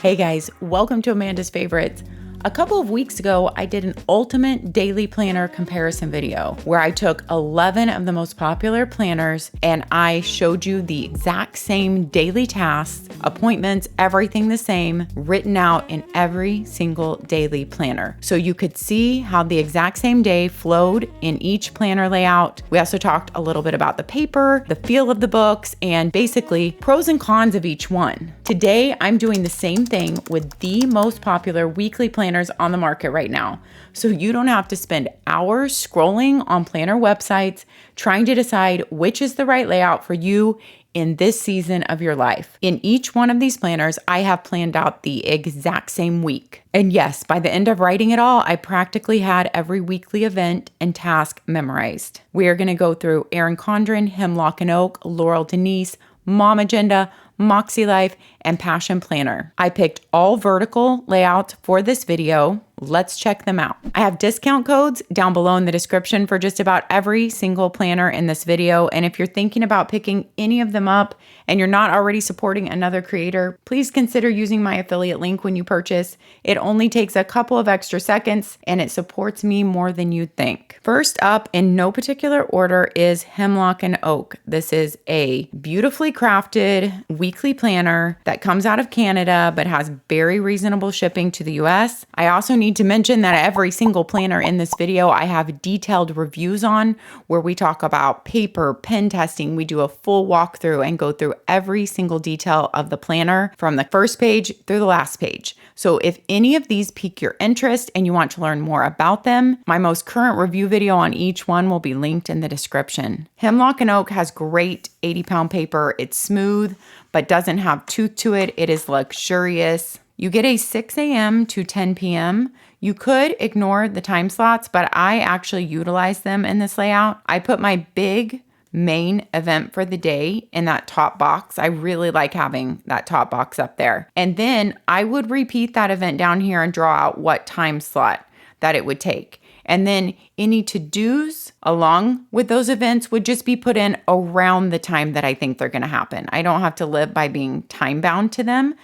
Hey guys, welcome to Amanda's Favorites. A couple of weeks ago, I did an ultimate daily planner comparison video where I took 11 of the most popular planners and I showed you the exact same daily tasks, appointments, everything the same, written out in every single daily planner. So you could see how the exact same day flowed in each planner layout. We also talked a little bit about the paper, the feel of the books, and basically pros and cons of each one. Today, I'm doing the same thing with the most popular weekly planners on the market right now. So you don't have to spend hours scrolling on planner websites trying to decide which is the right layout for you in this season of your life. In each one of these planners, I have planned out the exact same week. And yes, by the end of writing it all, I practically had every weekly event and task memorized. We are going to go through Erin Condren, Hemlock Oak, Laurel Denise, momAgenda, MäksēLife, and Passion Planner. I picked all vertical layouts for this video. Let's check them out. I have discount codes down below in the description for just about every single planner in this video. And if you're thinking about picking any of them up and you're not already supporting another creator, please consider using my affiliate link when you purchase. It only takes a couple of extra seconds and it supports me more than you'd think. First up, in no particular order, is Hemlock Oak. This is a beautifully crafted weekly planner that comes out of Canada but has very reasonable shipping to the US. I also need to mention that every single planner in this video I have detailed reviews on where we talk about paper, pen testing. We do a full walkthrough and go through every single detail of the planner from the first page through the last page. So if any of these pique your interest and you want to learn more about them, my most current review video on each one will be linked in the description. Hemlock Oak has great 80-pound paper. It's smooth but doesn't have tooth to it. It is luxurious. You get a 6 a.m. to 10 p.m. You could ignore the time slots, but I actually utilize them in this layout. I put my big main event for the day in that top box. I really like having that top box up there. And then I would repeat that event down here and draw out what time slot that it would take. And then any to-dos along with those events would just be put in around the time that I think they're going to happen. I don't have to live by being time bound to them.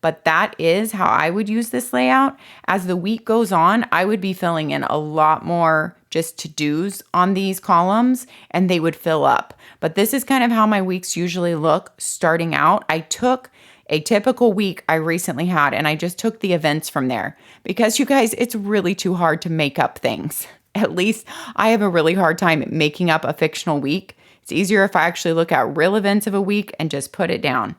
But that is how I would use this layout. As the week goes on, I would be filling in a lot more just to-dos on these columns and they would fill up. But this is kind of how my weeks usually look starting out. I took a typical week I recently had and I just took the events from there because you guys, it's really too hard to make up things. At least I have a really hard time making up a fictional week. It's easier if I actually look at real events of a week and just put it down.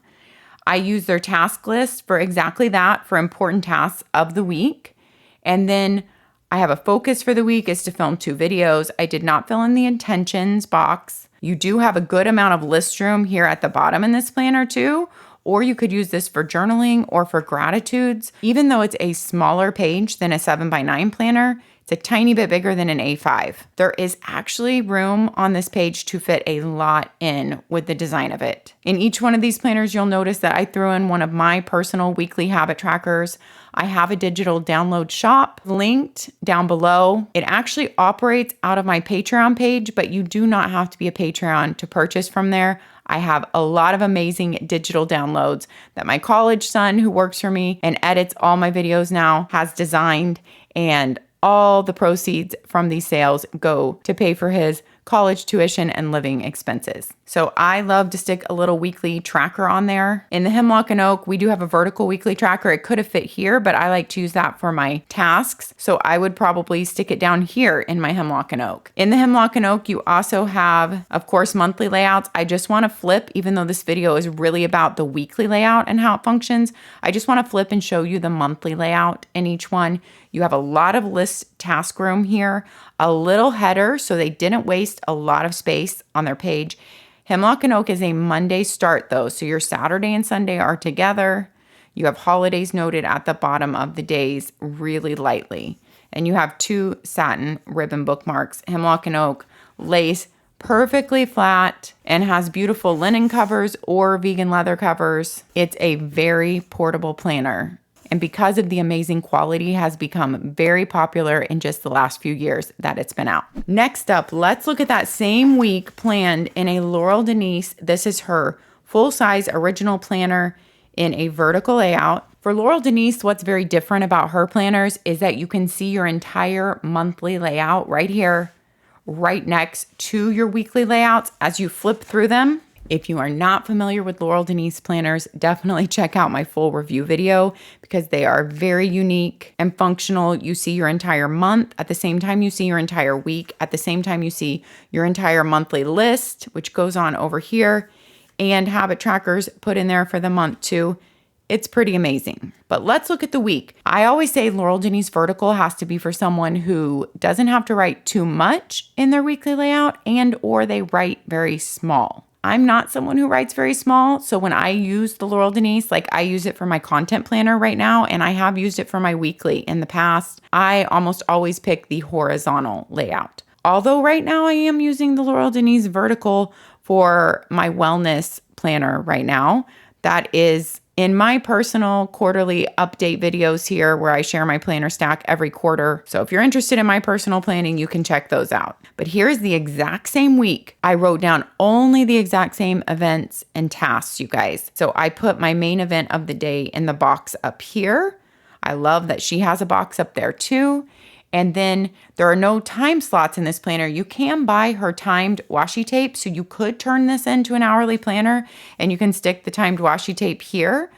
I use their task list for exactly that, for important tasks of the week. And then I have a focus for the week is to film 2 videos. I did not fill in the intentions box. You do have a good amount of list room here at the bottom in this planner too, or you could use this for journaling or for gratitudes. Even though it's a smaller page than a 7x9 planner, it's a tiny bit bigger than an A5. There is actually room on this page to fit a lot in with the design of it. In each one of these planners, you'll notice that I threw in one of my personal weekly habit trackers. I have a digital download shop linked down below. It actually operates out of my Patreon page, but you do not have to be a Patreon to purchase from there. I have a lot of amazing digital downloads that my college son who works for me and edits all my videos now has designed, and all the proceeds from these sales go to pay for his college tuition and living expenses. So I love to stick a little weekly tracker on there. In the Hemlock Oak, we do have a vertical weekly tracker. It could have fit here, but I like to use that for my tasks. So I would probably stick it down here in my Hemlock Oak. In the Hemlock Oak, you also have, of course, monthly layouts. I just want to flip, even though this video is really about the weekly layout and how it functions, I just want to flip and show you the monthly layout in each one. You have a lot of list task room here, a little header so they didn't waste a lot of space on their page. Hemlock Oak is a Monday start though, so your Saturday and Sunday are together. You have holidays noted at the bottom of the days really lightly. And you have 2 satin ribbon bookmarks. Hemlock Oak lays perfectly flat and has beautiful linen covers or vegan leather covers. It's a very portable planner. And because of the amazing quality, has become very popular in just the last few years that it's been out. Next up, let's look at that same week planned in a Laurel Denise. This is her full-size original planner in a vertical layout. For Laurel Denise, what's very different about her planners is that you can see your entire monthly layout right here, right next to your weekly layouts as you flip through them. If you are not familiar with Laurel Denise planners, definitely check out my full review video because they are very unique and functional. You see your entire month at the same time you see your entire week, at the same time you see your entire monthly list, which goes on over here, and habit trackers put in there for the month too. It's pretty amazing. But let's look at the week. I always say Laurel Denise Vertical has to be for someone who doesn't have to write too much in their weekly layout and or they write very small. I'm not someone who writes very small. So when I use the Laurel Denise, like I use it for my content planner right now, and I have used it for my weekly in the past, I almost always pick the horizontal layout. Although right now I am using the Laurel Denise Vertical for my wellness planner right now. That is in my personal quarterly update videos here where I share my planner stack every quarter. So if you're interested in my personal planning, you can check those out. But here's the exact same week. I wrote down only the exact same events and tasks, you guys. So I put my main event of the day in the box up here. I love that she has a box up there too. And then there are no time slots in this planner. You can buy her timed washi tape. So you could turn this into an hourly planner and you can stick the timed washi tape here.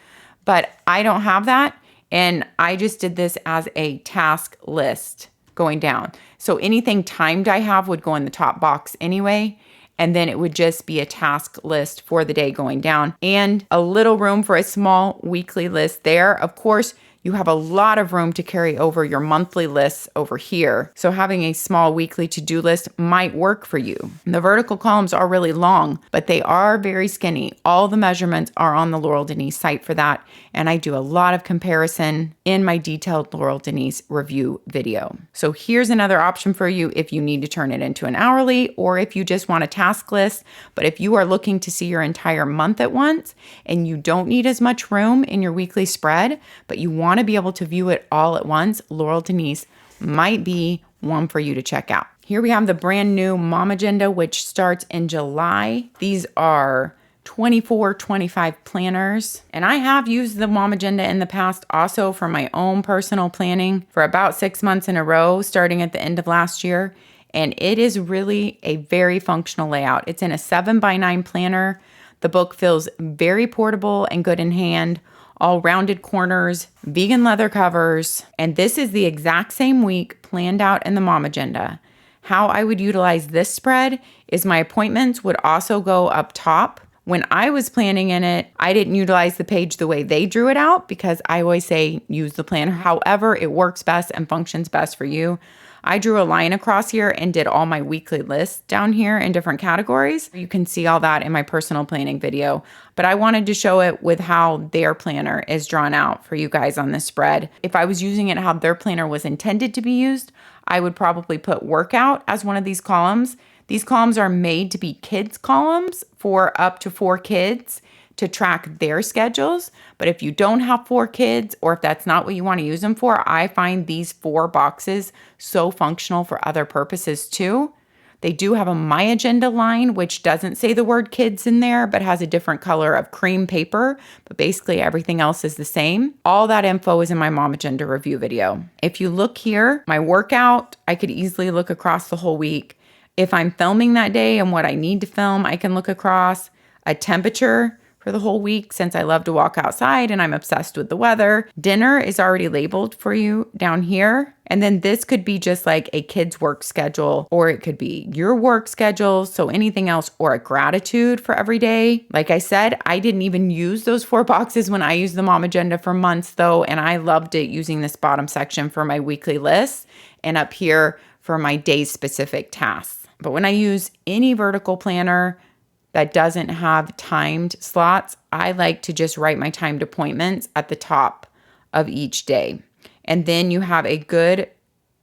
But I don't have that. And I just did this as a task list going down. So anything timed I have would go in the top box anyway. And then it would just be a task list for the day going down and a little room for a small weekly list there. Of course, you have a lot of room to carry over your monthly lists over here. So having a small weekly to-do list might work for you. And the vertical columns are really long, but they are very skinny. All the measurements are on the Laurel Denise site for that. And I do a lot of comparison in my detailed Laurel Denise review video. So here's another option for you if you need to turn it into an hourly or if you just want a task list. But if you are looking to see your entire month at once and you don't need as much room in your weekly spread, but you want to be able to view it all at once, Laurel Denise might be one for you to check out. Here we have the brand new momAgenda, which starts in July. These are 24-25 planners. And I have used the momAgenda in the past also for my own personal planning for about 6 months in a row, starting at the end of last year. And it is really a very functional layout. It's in a 7x9 planner. The book feels very portable and good in hand. All rounded corners, vegan leather covers, and this is the exact same week planned out in the momAgenda. How I would utilize this spread is my appointments would also go up top. When I was planning in it, I didn't utilize the page the way they drew it out because I always say use the planner. However, it works best and functions best for you. I drew a line across here and did all my weekly lists down here in different categories. You can see all that in my personal planning video, but I wanted to show it with how their planner is drawn out for you guys on this spread. If I was using it how their planner was intended to be used, I would probably put workout as one of these columns. These columns are made to be kids columns for up to 4 kids to track their schedules. But if you don't have 4 kids or if that's not what you want to use them for, I find these 4 boxes so functional for other purposes too. They do have a MäksēLife line, which doesn't say the word kids in there, but has a different color of cream paper. But basically everything else is the same. All that info is in my momAgenda review video. If you look here, my workout, I could easily look across the whole week. If I'm filming that day and what I need to film, I can look across a temperature for the whole week since I love to walk outside and I'm obsessed with the weather. Dinner is already labeled for you down here. And then this could be just like a kid's work schedule, or it could be your work schedule. So anything else, or a gratitude for every day. Like I said, I didn't even use those 4 boxes when I used the momAgenda for months though. And I loved it using this bottom section for my weekly lists and up here for my day specific tasks. But when I use any vertical planner that doesn't have timed slots, I like to just write my timed appointments at the top of each day. And then you have a good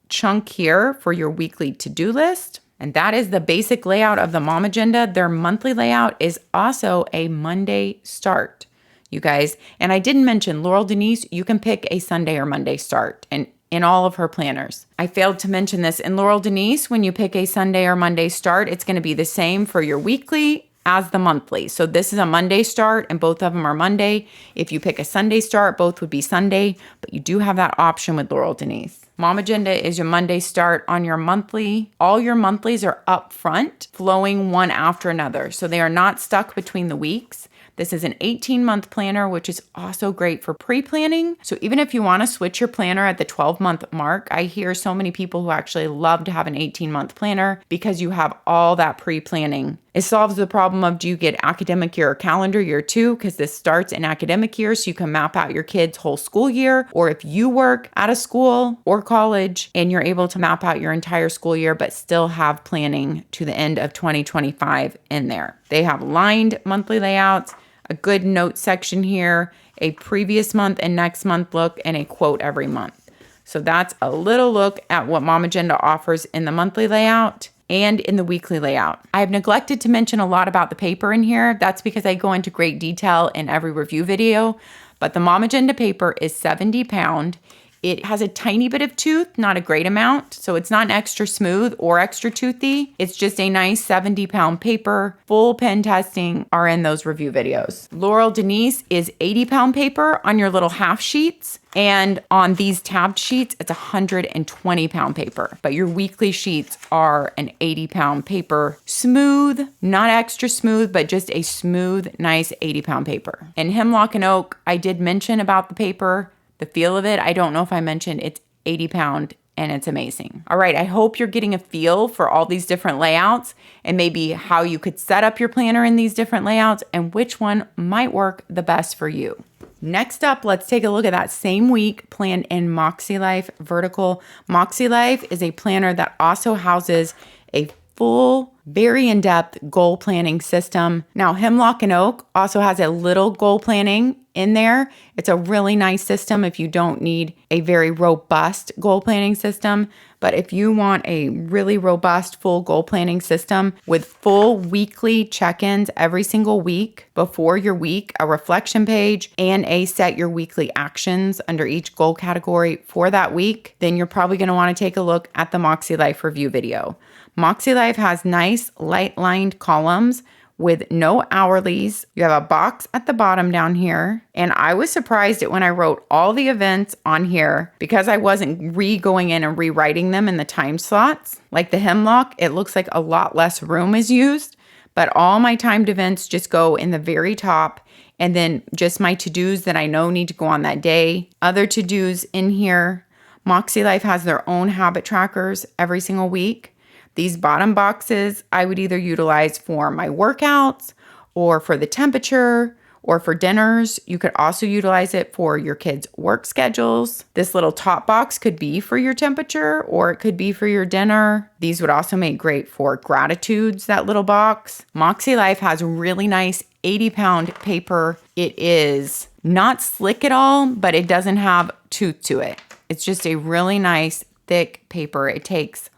chunk here for your weekly to-do list. And that is the basic layout of the momAgenda. Their monthly layout is also a Monday start, you guys. And I didn't mention Laurel Denise, you can pick a Sunday or Monday start and in all of her planners. I failed to mention this. In Laurel Denise, when you pick a Sunday or Monday start, it's going to be the same for your weekly as the monthly. So this is a Monday start and both of them are Monday. If you pick a Sunday start, both would be Sunday, but you do have that option with Laurel Denise. momAgenda is your Monday start on your monthly. All your monthlies are up front, flowing one after another. So they are not stuck between the weeks. This is an 18-month planner, which is also great for pre-planning. So even if you want to switch your planner at the 12-month mark, I hear so many people who actually love to have an 18-month planner because you have all that pre-planning. It solves the problem of, do you get academic year or calendar year too? Because this starts in academic year, so you can map out your kids' whole school year. Or if you work at a school or college and you're able to map out your entire school year, but still have planning to the end of 2025 in there. They have lined monthly layouts, a good note section here, a previous month and next month look, and a quote every month. So that's a little look at what momAgenda offers in the monthly layout and in the weekly layout. I've neglected to mention a lot about the paper in here. That's because I go into great detail in every review video, but the momAgenda paper is 70 pound. It has a tiny bit of tooth, not a great amount. So it's not an extra smooth or extra toothy. It's just a nice 70 pound paper. Full pen testing are in those review videos. Laurel Denise is 80 pound paper on your little half sheets. And on these tabbed sheets, it's 120 pound paper. But your weekly sheets are an 80 pound paper. Smooth, not extra smooth, but just a smooth, nice 80 pound paper. In Hemlock Oak, I did mention about the paper. The feel of it, I don't know if I mentioned, it's 80 pound and it's amazing. All right, I hope you're getting a feel for all these different layouts and maybe how you could set up your planner in these different layouts and which one might work the best for you. Next up, let's take a look at that same week planned in MäksēLife Vertical. MäksēLife is a planner that also houses a full, very in-depth goal planning system. Now, Hemlock Oak also has a little goal planning in there. It's a really nice system if you don't need a very robust goal planning system. But if you want a really robust full goal planning system with full weekly check-ins every single week before your week, a reflection page, and a set your weekly actions under each goal category for that week, then you're probably going to want to take a look at the MäksēLife review video. MäksēLife has nice light-lined columns with no hourlies. You have a box at the bottom down here. And I was surprised at when I wrote all the events on here because I wasn't going in and rewriting them in the time slots. Like the Hemlock, it looks like a lot less room is used, but all my timed events just go in the very top. And then just my to-dos that I know need to go on that day. Other to-dos in here. MäksēLife has their own habit trackers every single week. These bottom boxes I would either utilize for my workouts or for the temperature or for dinners. You could also utilize it for your kids' work schedules. This little top box could be for your temperature or it could be for your dinner. These would also make great for gratitudes, that little box. MäksēLife has really nice 80 pound paper. It is not slick at all, but it doesn't have tooth to it. It's just a really nice thick paper. It takes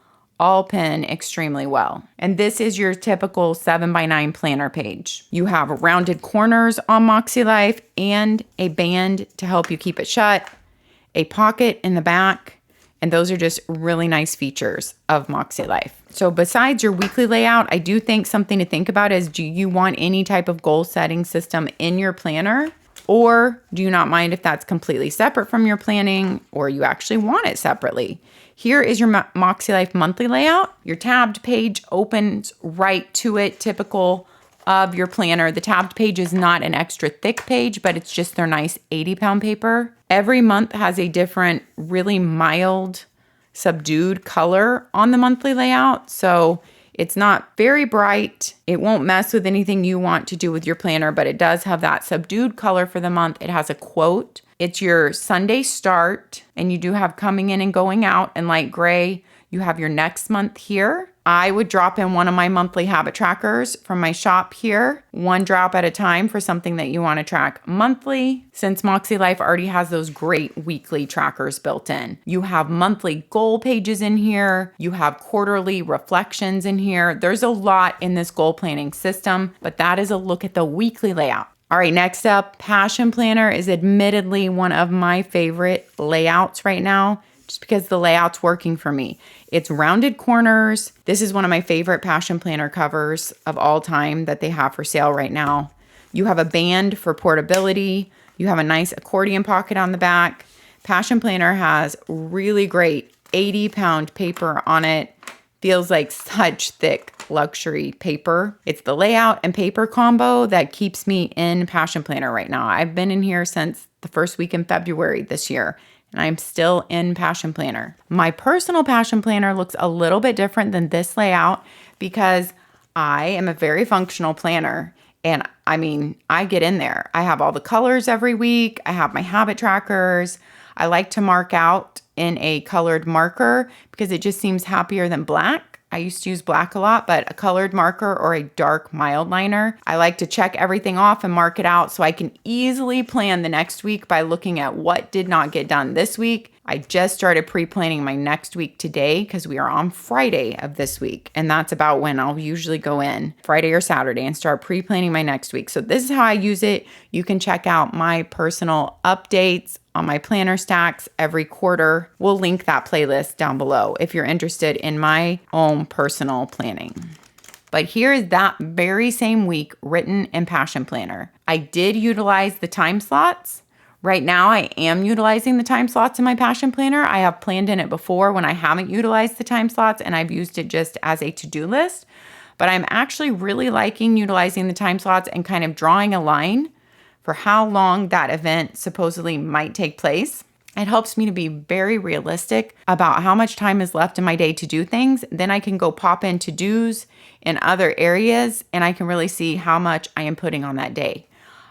all pen extremely well. And this is your typical 7x9 planner page. You have rounded corners on MäksēLife and a band to help you keep it shut, a pocket in the back, and those are just really nice features of MäksēLife. So besides your weekly layout, I do think something to think about is, do you want any type of goal setting system in your planner? Or do you not mind if that's completely separate from your planning, or you actually want it separately? Here is your MäksēLife monthly layout. Your tabbed page opens right to it, typical of your planner. The tabbed page is not an extra thick page, but it's just their nice 80 pound paper. Every month has a different, really mild, subdued color on the monthly layout. So it's not very bright. It won't mess with anything you want to do with your planner, but it does have that subdued color for the month. It has a quote. It's your Sunday start, and you do have coming in and going out in light gray. You have your next month here. I would drop in one of my monthly habit trackers from my shop here, one drop at a time for something that you want to track monthly, since MäksēLife already has those great weekly trackers built in. You have monthly goal pages in here. You have quarterly reflections in here. There's a lot in this goal planning system, but that is a look at the weekly layout. All right, next up, Passion Planner is admittedly one of my favorite layouts right now. just because the layout's working for me. It's rounded corners. This is one of my favorite Passion Planner covers of all time that they have for sale right now. You have a band for portability. You have a nice accordion pocket on the back. Passion Planner has really great 80-pound paper on it. Feels like such thick luxury paper. It's the layout and paper combo that keeps me in Passion Planner right now. I've been in here since the first week in February this year, and I'm still in Passion Planner. My personal Passion Planner looks a little bit different than this layout because I am a very functional planner. And I mean, I get in there. I have all the colors every week. I have my habit trackers. I like to mark out in a colored marker because it just seems happier than black. I used to use black a lot, but a colored marker or a dark mild liner. I like to check everything off and mark it out so I can easily plan the next week by looking at what did not get done this week. I just started pre-planning my next week today because we are on Friday of this week. And that's about when I'll usually go in Friday or Saturday and start pre-planning my next week. So this is how I use it. You can check out my personal updates on my planner stacks every quarter. We'll link that playlist down below if you're interested in my own personal planning. But here is that very same week written in Passion Planner. I did utilize the time slots. Right now, I am utilizing the time slots in my Passion Planner. I have planned in it before when I haven't utilized the time slots and I've used it just as a to-do list. But I'm actually really liking utilizing the time slots and kind of drawing a line for how long that event supposedly might take place. It helps me to be very realistic about how much time is left in my day to do things. Then I can go pop in to-dos in other areas and I can really see how much I am putting on that day.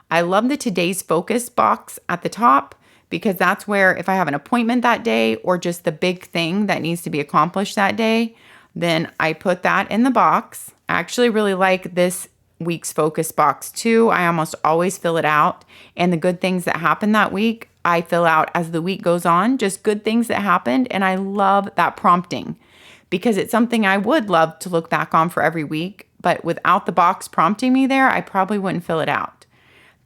I love the today's focus box at the top because that's where if I have an appointment that day or just the big thing that needs to be accomplished that day, then I put that in the box. I actually really like this week's focus box too. I almost always fill it out, and the good things that happen that week, I fill out as the week goes on, just good things that happened. And I love that prompting because it's something I would love to look back on for every week, but without the box prompting me there, I probably wouldn't fill it out.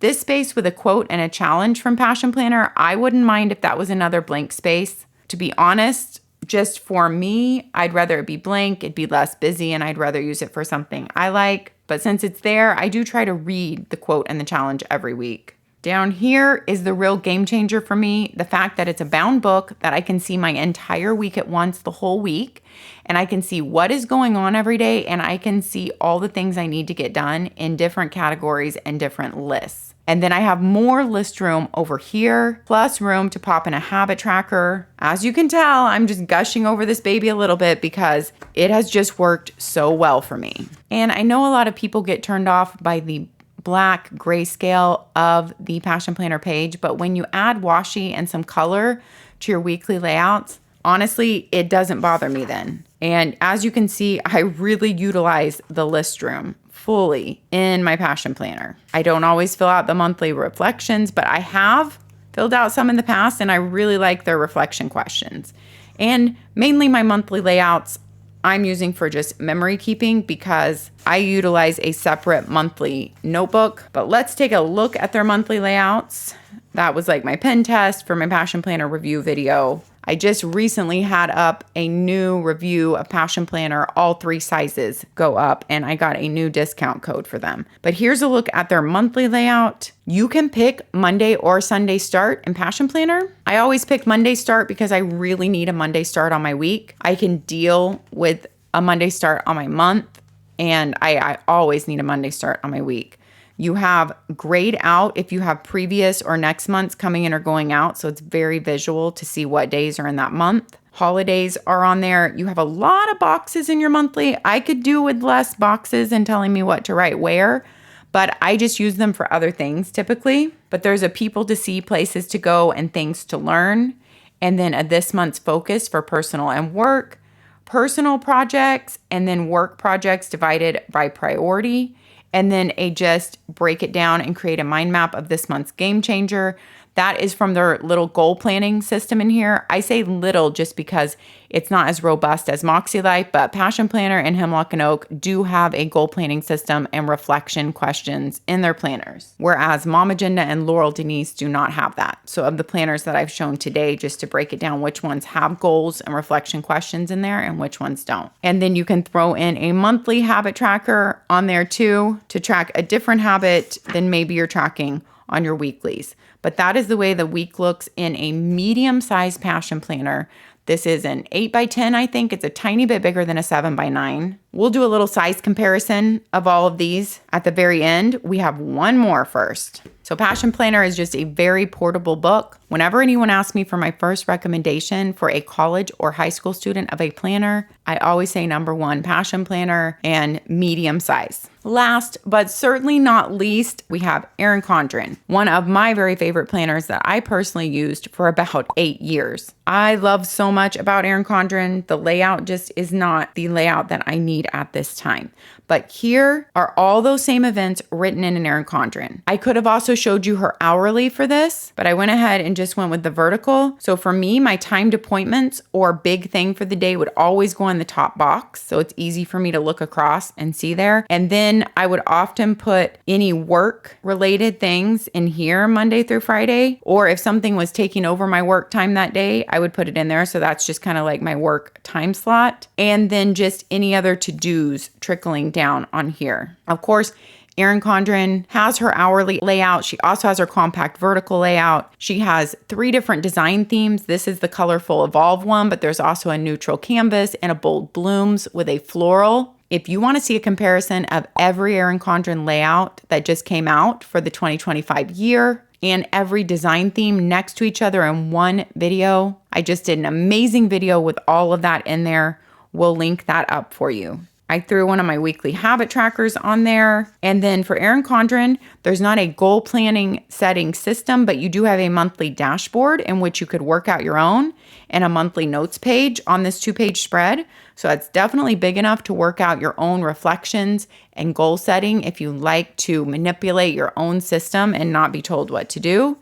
This space with a quote and a challenge from Passion Planner, I wouldn't mind if that was another blank space. To be honest, just for me, I'd rather it be blank, it'd be less busy, and I'd rather use it for something I like. But since it's there, I do try to read the quote and the challenge every week. Down here is the real game changer for me, the fact that it's a bound book that I can see my entire week at once, the whole week, and I can see what is going on every day, and I can see all the things I need to get done in different categories and different lists. And then I have more list room over here, plus room to pop in a habit tracker. As you can tell, I'm just gushing over this baby a little bit because it has just worked so well for me. And I know a lot of people get turned off by the black grayscale of the Passion Planner page, but when you add washi and some color to your weekly layouts, honestly, it doesn't bother me then. And as you can see, I really utilize the list room fully in my Passion Planner. I don't always fill out the monthly reflections, but I have filled out some in the past and I really like their reflection questions. And mainly my monthly layouts I'm using for just memory keeping because I utilize a separate monthly notebook. But let's take a look at their monthly layouts. That was like my pen test for my Passion Planner review video. I just recently had up a new review of Passion Planner. All 3 sizes go up and I got a new discount code for them. But here's a look at their monthly layout. You can pick Monday or Sunday start in Passion Planner. I always pick Monday start because I really need a Monday start on my week. I can deal with a Monday start on my month, and I always need a Monday start on my week. You have grayed out if you have previous or next months coming in or going out. So it's very visual to see what days are in that month. Holidays are on there. You have a lot of boxes in your monthly. I could do with less boxes and telling me what to write where, but I just use them for other things typically. But there's a people to see, places to go, and things to learn. And then a this month's focus for personal and work, personal projects, and then work projects divided by priority. And then a just break it down and create a mind map of this month's game changer. That is from their little goal planning system in here. I say little just because it's not as robust as MäksēLife, but Passion Planner and Hemlock and Oak do have a goal planning system and reflection questions in their planners, whereas momAgenda and Laurel Denise do not have that. So of the planners that I've shown today, just to break it down, which ones have goals and reflection questions in there and which ones don't. And then you can throw in a monthly habit tracker on there too to track a different habit than maybe you're tracking on your weeklies. But that is the way the week looks in a medium-sized Passion Planner. This is an 8x10, I think. It's a tiny bit bigger than a 7x9. We'll do a little size comparison of all of these at the very end. We have one more first. So Passion Planner is just a very portable book. Whenever anyone asks me for my first recommendation for a college or high school student of a planner, I always say number one, Passion Planner and medium size. Last, but certainly not least, we have Erin Condren, one of my very favorite planners that I personally used for about 8 years. I love so much about Erin Condren. The layout just is not the layout that I need at this time. But here are all those same events written in an Erin Condren. I could have also showed you her hourly for this, but I went ahead and just went with the vertical. So for me, my timed appointments or big thing for the day would always go in the top box. So it's easy for me to look across and see there. And then I would often put any work related things in here Monday through Friday. Or if something was taking over my work time that day, I would put it in there. So that's just kind of like my work time slot. And then just any other to-dos trickling down on here. Of course, Erin Condren has her hourly layout. She also has her compact vertical layout. She has 3 different design themes. This is the colorful evolve one, but there's also a neutral canvas and a bold blooms with a floral. If you want to see a comparison of every Erin Condren layout that just came out for the 2025 year and every design theme next to each other in one video, I just did an amazing video with all of that in there. We'll link that up for you. I threw one of my weekly habit trackers on there. And then for Erin Condren, there's not a goal planning setting system, but you do have a monthly dashboard in which you could work out your own and a monthly notes page on this 2-page spread. So it's definitely big enough to work out your own reflections and goal setting if you like to manipulate your own system and not be told what to do.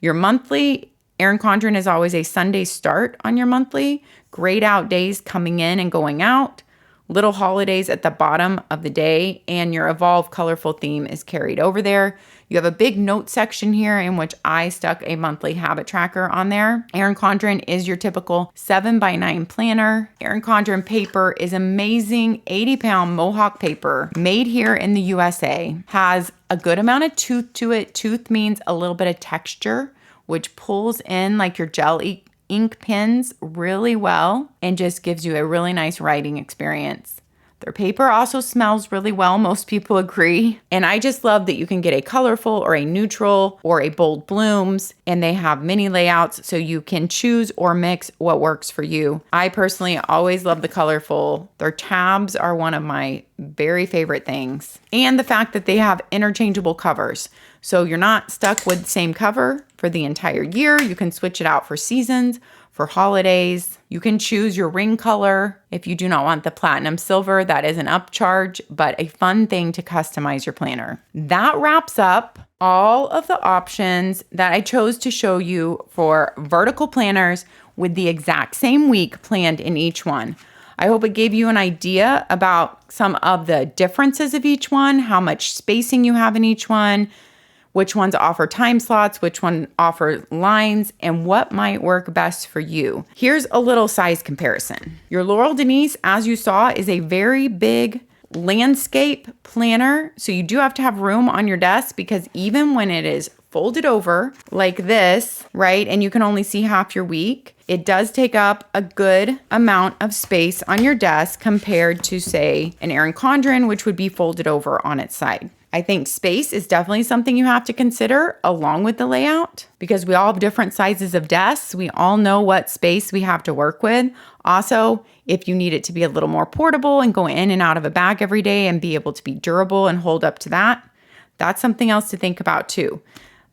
Your monthly, Erin Condren is always a Sunday start on your monthly, grayed out days coming in and going out, little holidays at the bottom of the day, and your Evolve colorful theme is carried over there. You have a big note section here in which I stuck a monthly habit tracker on there. Erin Condren is your typical 7x9 planner. Erin Condren paper is amazing 80-pound Mohawk paper made here in the USA. Has a good amount of tooth to it. Tooth means a little bit of texture, which pulls in like your gel ink pens really well and just gives you a really nice writing experience. Their paper also smells really well, most people agree. And I just love that you can get a colorful or a neutral or a bold blooms, and they have mini layouts so you can choose or mix what works for you. I personally always love the colorful. Their tabs are one of my very favorite things. And the fact that they have interchangeable covers. So you're not stuck with the same cover for the entire year. You can switch it out for seasons, for holidays. You can choose your ring color if you do not want the platinum silver. That is an upcharge, but a fun thing to customize your planner. That wraps up all of the options that I chose to show you for vertical planners with the exact same week planned in each one. I hope it gave you an idea about some of the differences of each one, how much spacing you have in each one, which ones offer time slots, which one offer lines, and what might work best for you. Here's a little size comparison. Your Laurel Denise, as you saw, is a very big landscape planner. So you do have to have room on your desk because even when it is folded over like this, right, and you can only see half your week, it does take up a good amount of space on your desk compared to, say, an Erin Condren, which would be folded over on its side. I think space is definitely something you have to consider along with the layout because we all have different sizes of desks. We all know what space we have to work with. Also, if you need it to be a little more portable and go in and out of a bag every day and be able to be durable and hold up to that, that's something else to think about too.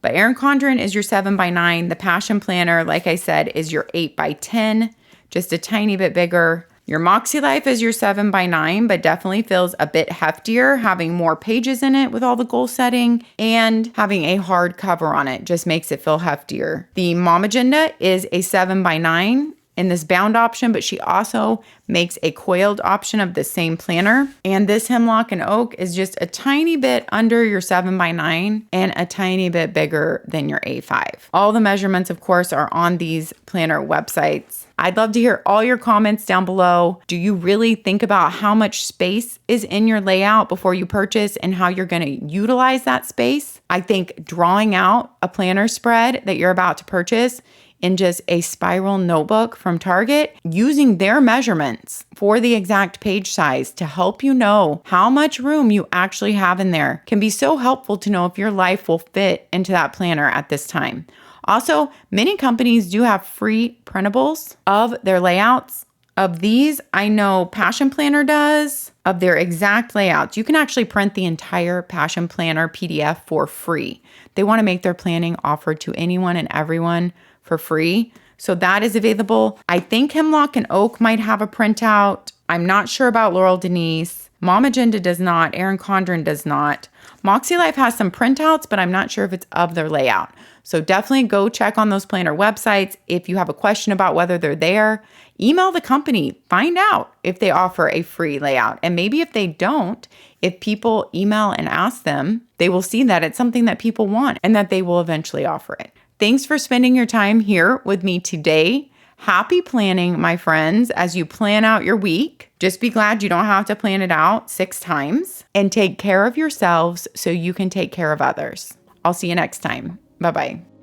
But Erin Condren is your 7x9. The Passion Planner, like I said, is your 8x10, just a tiny bit bigger. Your MäksēLife is your 7x9, but definitely feels a bit heftier, having more pages in it with all the goal setting, and having a hard cover on it just makes it feel heftier. The momAgenda is a 7x9 in this bound option, but she also makes a coiled option of the same planner. And this Hemlock and Oak is just a tiny bit under your 7x9 and a tiny bit bigger than your A5. All the measurements, of course, are on these planner websites. I'd love to hear all your comments down below. Do you really think about how much space is in your layout before you purchase and how you're going to utilize that space? I think drawing out a planner spread that you're about to purchase in just a spiral notebook from Target, using their measurements for the exact page size to help you know how much room you actually have in there can be so helpful to know if your life will fit into that planner at this time. Also, many companies do have free printables of their layouts. Of these, I know Passion Planner does, of their exact layouts. You can actually print the entire Passion Planner PDF for free. They want to make their planning offered to anyone and everyone for free. So that is available. I think Hemlock and Oak might have a printout. I'm not sure about Laurel Denise. momAgenda does not. Erin Condren does not. MäksēLife has some printouts, but I'm not sure if it's of their layout. So definitely go check on those planner websites. If you have a question about whether they're there, email the company, find out if they offer a free layout. And maybe if they don't, if people email and ask them, they will see that it's something that people want and that they will eventually offer it. Thanks for spending your time here with me today. Happy planning, my friends, as you plan out your week. Just be glad you don't have to plan it out 6 times, and take care of yourselves so you can take care of others. I'll see you next time. Bye-bye.